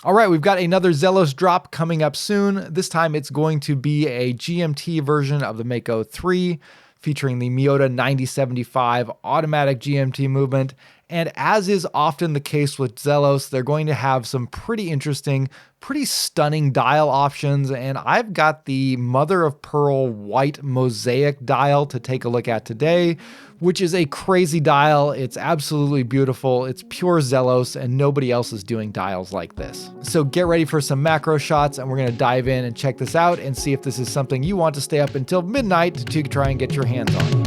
All right, we've got another Zelos drop coming up soon. This time it's going to be a GMT version of the Mako 3 featuring the Miyota 9075 automatic GMT movement. And as is often the case with Zelos, they're going to have some pretty interesting, pretty stunning dial options. And I've got the mother of pearl white Mosaic dial to take a look at today, which is a crazy dial. It's absolutely beautiful. It's pure Zelos, and nobody else is doing dials like this. So get ready for some macro shots, and we're going to dive in and check this out and see if this is something you want to stay up until midnight to try and get your hands on.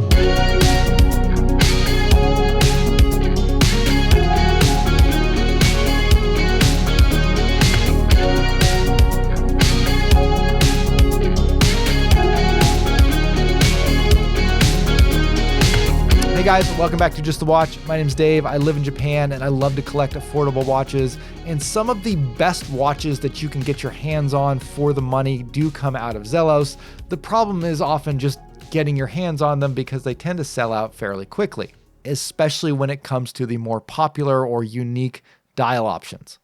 Hey guys, welcome back to Just the Watch. My name's Dave. I live in Japan and I love to collect affordable watches. And some of the best watches that you can get your hands on for the money do come out of Zelos. The problem is often just getting your hands on them because they tend to sell out fairly quickly, especially when it comes to the more popular or unique dial options.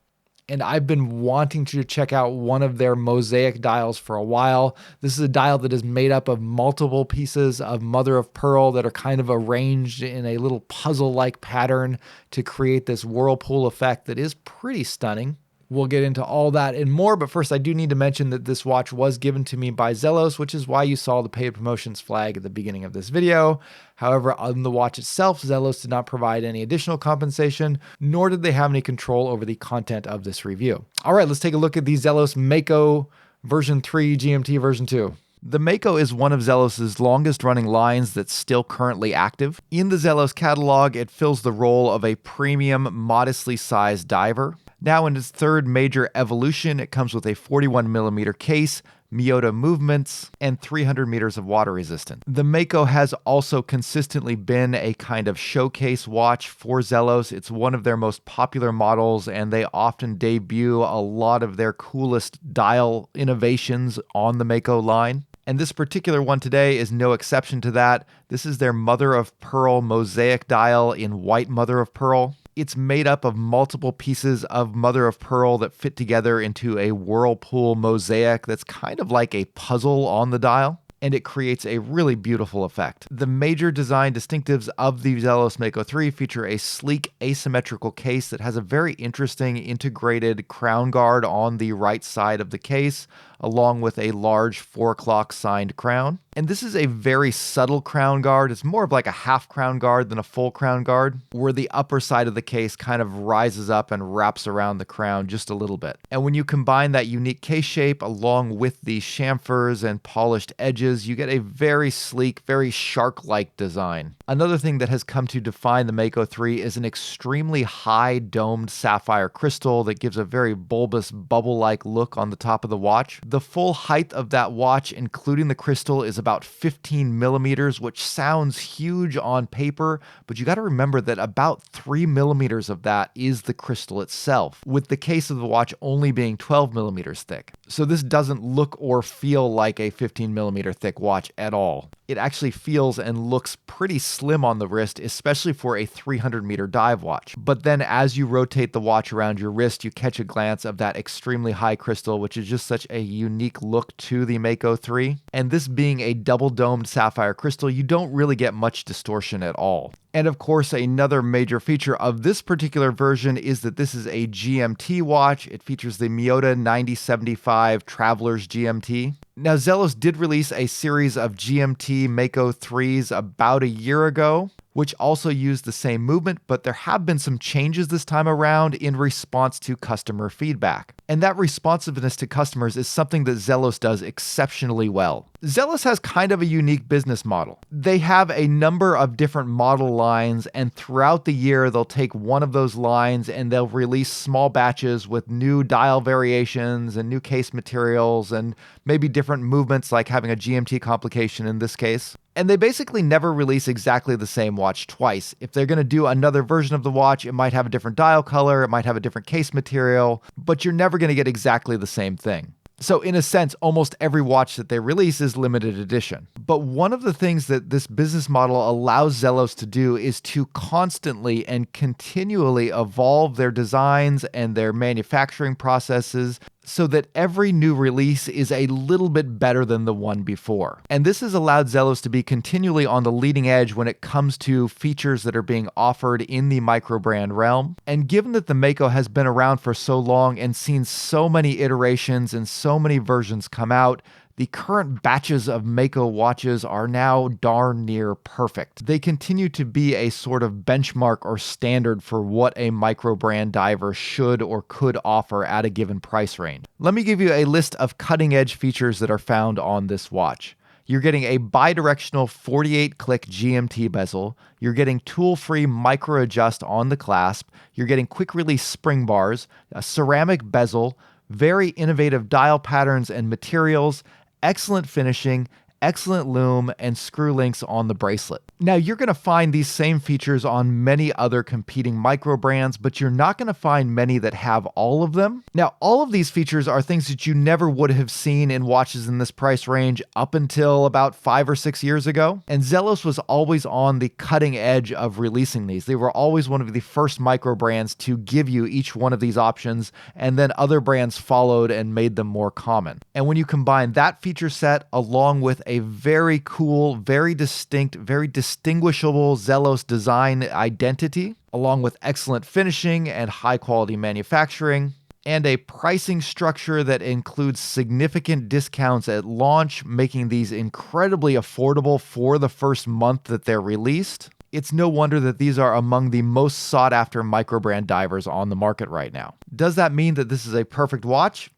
And I've been wanting to check out one of their Mosaic dials for a while. This is a dial that is made up of multiple pieces of mother of pearl that are kind of arranged in a little puzzle-like pattern to create this whirlpool effect that is pretty stunning. We'll get into all that and more, but first I do need to mention that this watch was given to me by Zelos, which is why you saw the paid promotions flag at the beginning of this video. However, on the watch itself, Zelos did not provide any additional compensation, nor did they have any control over the content of this review. All right, let's take a look at the Zelos Mako version 3, GMT version 2. The Mako is one of Zelos' longest running lines that's still currently active. In the Zelos catalog, it fills the role of a premium, modestly sized diver. Now in its third major evolution, it comes with a 41mm case, Miyota movements, and 300 meters of water resistance. The Mako has also consistently been a kind of showcase watch for Zelos. It's one of their most popular models, and they often debut a lot of their coolest dial innovations on the Mako line. And this particular one today is no exception to that. This is their mother of pearl Mosaic dial in white mother of pearl. It's made up of multiple pieces of mother of pearl that fit together into a whirlpool mosaic that's kind of like a puzzle on the dial, and it creates a really beautiful effect. The major design distinctives of the Zelos Mako 3 feature a sleek asymmetrical case that has a very interesting integrated crown guard on the right side of the case, along with a large 4 o'clock signed crown. And this is a very subtle crown guard. It's more of like a half crown guard than a full crown guard, where the upper side of the case kind of rises up and wraps around the crown just a little bit. And when you combine that unique case shape along with the chamfers and polished edges, you get a very sleek, very shark-like design. Another thing that has come to define the Mako 3 is an extremely high domed sapphire crystal that gives a very bulbous bubble-like look on the top of the watch. The full height of that watch, including the crystal, is about 15 millimeters, which sounds huge on paper, but you got to remember that about 3 millimeters of that is the crystal itself, with the case of the watch only being 12 millimeters thick. So this doesn't look or feel like a 15 millimeter thick watch at all. It actually feels and looks pretty slim on the wrist, especially for a 300-meter dive watch. But then as you rotate the watch around your wrist, you catch a glance of that extremely high crystal, which is just such a unique look to the Mako 3. And this being a double-domed sapphire crystal, you don't really get much distortion at all. And of course, another major feature of this particular version is that this is a GMT watch. It features the Miyota 9075 Traveler's GMT. Now, Zelos did release a series of GMT Mako 3s about a year ago, which also used the same movement, but there have been some changes this time around in response to customer feedback. And that responsiveness to customers is something that Zelos does exceptionally well. Zelos has kind of a unique business model. They have a number of different model lines, and throughout the year, they'll take one of those lines and they'll release small batches with new dial variations and new case materials and maybe different movements, like having a GMT complication in this case. And they basically never release exactly the same watch twice. If they're going to do another version of the watch, it might have a different dial color, it might have a different case material, but you're never going to get exactly the same thing. So in a sense, almost every watch that they release is limited edition. But one of the things that this business model allows Zelos to do is to constantly and continually evolve their designs and their manufacturing processes so that every new release is a little bit better than the one before. And this has allowed Zelos to be continually on the leading edge when it comes to features that are being offered in the Microbrand realm. And given that the Mako has been around for so long and seen so many iterations and so many versions come out, the current batches of Mako watches are now darn near perfect. They continue to be a sort of benchmark or standard for what a Microbrand diver should or could offer at a given price range. Let me give you a list of cutting-edge features that are found on this watch. You're getting a bidirectional 48-click GMT bezel. You're getting tool-free micro adjust on the clasp. You're getting quick-release spring bars, a ceramic bezel, very innovative dial patterns and materials, excellent finishing, excellent lume, and screw links on the bracelet. Now, you're going to find these same features on many other competing Microbrands, but you're not going to find many that have all of them. Now, all of these features are things that you never would have seen in watches in this price range up until about 5 or 6 years ago. And Zelos was always on the cutting edge of releasing these. They were always one of the first Microbrands to give you each one of these options, and then other brands followed and made them more common. And when you combine that feature set along with a very cool, very distinct, very distinguishable Zelos design identity, along with excellent finishing and high quality manufacturing, and a pricing structure that includes significant discounts at launch, making these incredibly affordable for the first month that they're released, it's no wonder that these are among the most sought after Microbrand divers on the market right now. Does that mean that this is a perfect watch?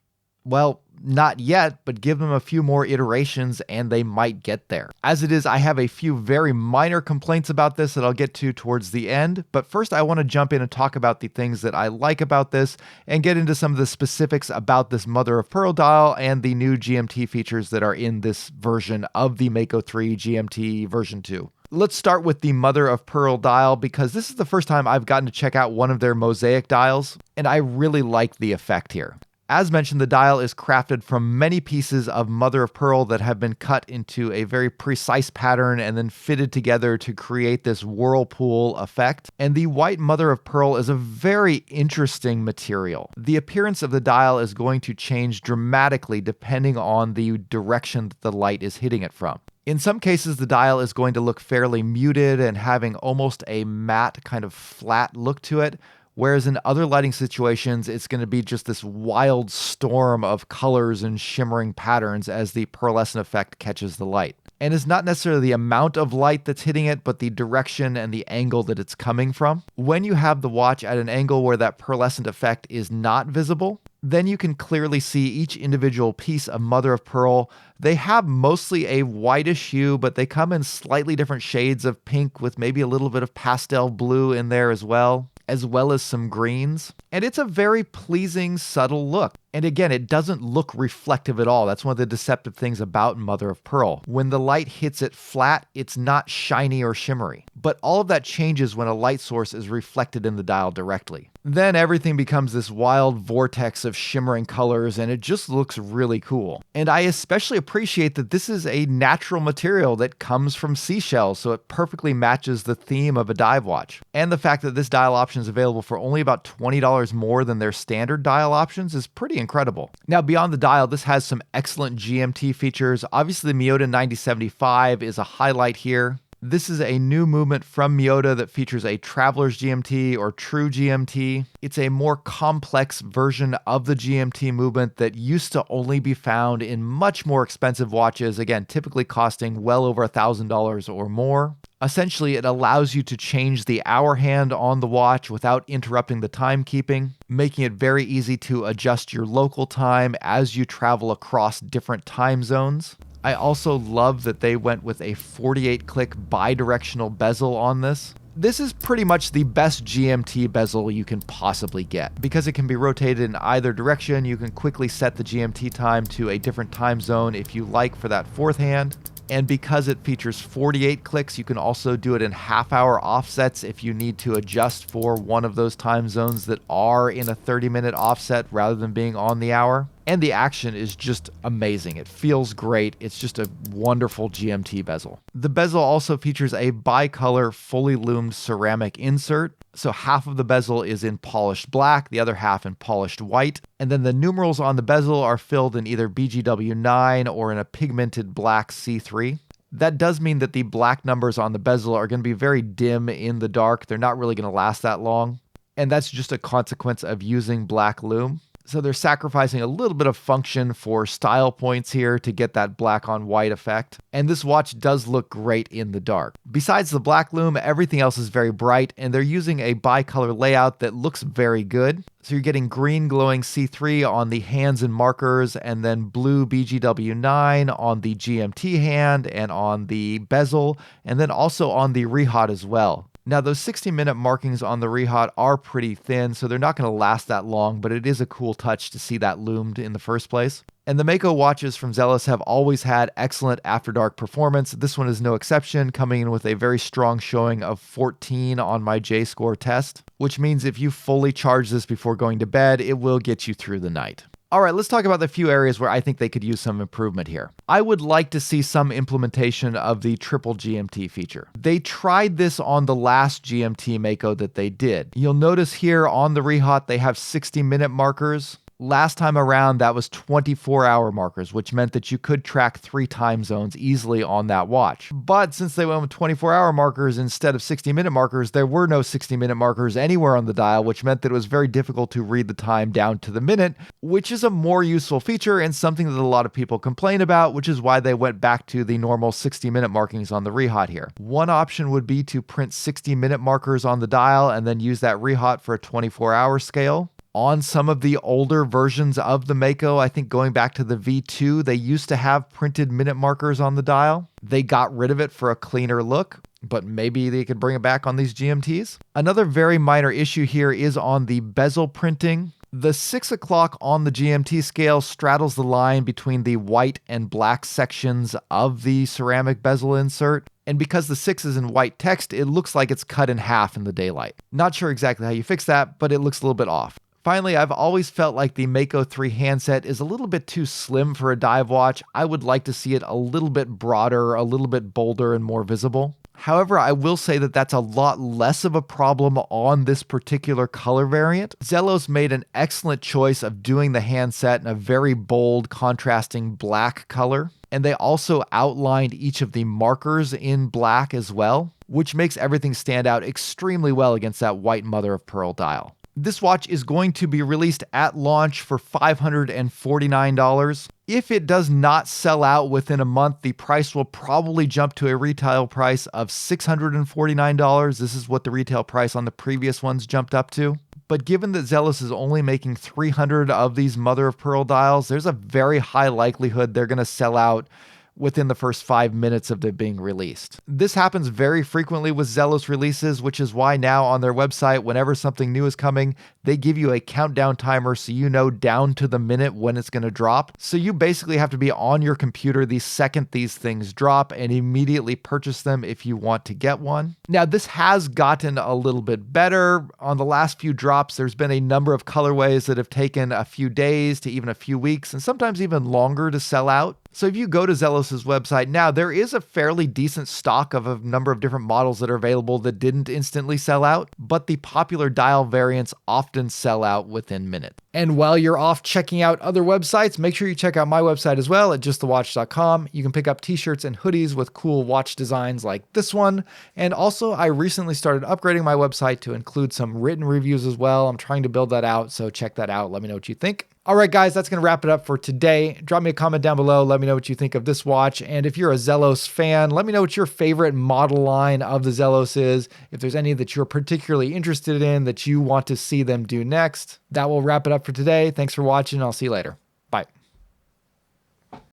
Well, not yet, but give them a few more iterations and they might get there. As it is, I have a few very minor complaints about this that I'll get to towards the end, but first I want to jump in and talk about the things that I like about this and get into some of the specifics about this mother of pearl dial and the new GMT features that are in this version of the Mako 3 GMT version 2. Let's start with the mother of pearl dial because this is the first time I've gotten to check out one of their Mosaic dials, and I really like the effect here. As mentioned, the dial is crafted from many pieces of mother of pearl that have been cut into a very precise pattern and then fitted together to create this whirlpool effect. And the white mother of pearl is a very interesting material. The appearance of the dial is going to change dramatically depending on the direction that the light is hitting it from. In some cases, the dial is going to look fairly muted and having almost a matte kind of flat look to it. Whereas in other lighting situations, it's going to be just this wild storm of colors and shimmering patterns as the pearlescent effect catches the light. And it's not necessarily the amount of light that's hitting it, but the direction and the angle that it's coming from. When you have the watch at an angle where that pearlescent effect is not visible, then you can clearly see each individual piece of mother of pearl. They have mostly a whitish hue, but they come in slightly different shades of pink with maybe a little bit of pastel blue in there as well as some greens. And it's a very pleasing, subtle look. And again, it doesn't look reflective at all. That's one of the deceptive things about mother of pearl. When the light hits it flat, it's not shiny or shimmery. But all of that changes when a light source is reflected in the dial directly. Then everything becomes this wild vortex of shimmering colors, and it just looks really cool. And I especially appreciate that this is a natural material that comes from seashells, so it perfectly matches the theme of a dive watch. And the fact that this dial option is available for only about $20 more than their standard dial options is pretty incredible. Now, beyond the dial, this has some excellent GMT features. Obviously, the Miyota 9075 is a highlight here. This is a new movement from Miyota that features a Traveler's GMT or True GMT. It's a more complex version of the GMT movement that used to only be found in much more expensive watches, again, typically costing well over $1,000 or more. Essentially, it allows you to change the hour hand on the watch without interrupting the timekeeping, making it very easy to adjust your local time as you travel across different time zones. I also love that they went with a 48-click bidirectional bezel on this. This is pretty much the best GMT bezel you can possibly get. Because it can be rotated in either direction, you can quickly set the GMT time to a different time zone if you like for that fourth hand. And because it features 48 clicks, you can also do it in half-hour offsets if you need to adjust for one of those time zones that are in a 30-minute offset rather than being on the hour. and the action is just amazing. It feels great. It's just a wonderful GMT bezel. The bezel also features a bicolor fully lumed ceramic insert. So half of the bezel is in polished black, the other half in polished white. And then the numerals on the bezel are filled in either BGW9 or in a pigmented black C3. That does mean that the black numbers on the bezel are going to be very dim in the dark. They're not really going to last that long. And that's just a consequence of using black LUME. So they're sacrificing a little bit of function for style points here to get that black on white effect. And this watch does look great in the dark. Besides the black LUME, everything else is very bright, and they're using a bicolor layout that looks very good. So you're getting green glowing C3 on the hands and markers, and then blue BGW9 on the GMT hand and on the bezel, and then also on the rehaut as well. Now, those 60-minute markings on the rehaut are pretty thin, so they're not going to last that long, but it is a cool touch to see that loomed in the first place. And the Mako watches from Zelos have always had excellent after-dark performance. This one is no exception, coming in with a very strong showing of 14 on my J-score test, which means if you fully charge this before going to bed, it will get you through the night. All right, let's talk about the few areas where I think they could use some improvement here. I would like to see some implementation of the triple GMT feature. They tried this on the last GMT Mako that they did. You'll notice here on the rehaut, they have 60-minute markers. Last time around, that was 24-hour markers, which meant that you could track 3 time zones easily on that watch. But since they went with 24-hour markers instead of 60-minute markers, there were no 60-minute markers anywhere on the dial, which meant that it was very difficult to read the time down to the minute, which is a more useful feature and something that a lot of people complain about, which is why they went back to the normal 60-minute markings on the rehaut here. One option would be to print 60-minute markers on the dial and then use that rehaut for a 24-hour scale. On some of the older versions of the Mako, I think going back to the V2, they used to have printed minute markers on the dial. They got rid of it for a cleaner look, but maybe they could bring it back on these GMTs. Another very minor issue here is on the bezel printing. The 6 o'clock on the GMT scale straddles the line between the white and black sections of the ceramic bezel insert. And because the 6 is in white text, it looks like it's cut in half in the daylight. Not sure exactly how you fix that, but it looks a little bit off. Finally, I've always felt like the Mako 3 handset is a little bit too slim for a dive watch. I would like to see it a little bit broader, a little bit bolder, and more visible. However, I will say that that's a lot less of a problem on this particular color variant. Zelos made an excellent choice of doing the handset in a very bold, contrasting black color. And they also outlined each of the markers in black as well, which makes everything stand out extremely well against that white mother of pearl dial. This watch is going to be released at launch for $549. If it does not sell out within a month, the price will probably jump to a retail price of $649. This is what the retail price on the previous ones jumped up to. But given that Zelos is only making 300 of these mother of pearl dials, there's a very high likelihood they're going to sell out within the first 5 minutes of them being released. This happens very frequently with Zelos releases, which is why now on their website, whenever something new is coming, they give you a countdown timer so you know down to the minute when it's going to drop. So you basically have to be on your computer the second these things drop and immediately purchase them if you want to get one. Now, this has gotten a little bit better. On the last few drops, there's been a number of colorways that have taken a few days to even a few weeks and sometimes even longer to sell out. So if you go to Zelos' website now, there is a fairly decent stock of a number of different models that are available that didn't instantly sell out, but the popular dial variants often sell out within minutes. And while you're off checking out other websites, make sure you check out my website as well at justthewatch.com. You can pick up t-shirts and hoodies with cool watch designs like this one. And also, I recently started upgrading my website to include some written reviews as well. I'm trying to build that out, so check that out. Let me know what you think. All right, guys, that's going to wrap it up for today. Drop me a comment down below. Let me know what you think of this watch. And if you're a Zelos fan, let me know what your favorite model line of the Zelos is. If there's any that you're particularly interested in that you want to see them do next. That will wrap it up for today. Thanks for watching. I'll see you later.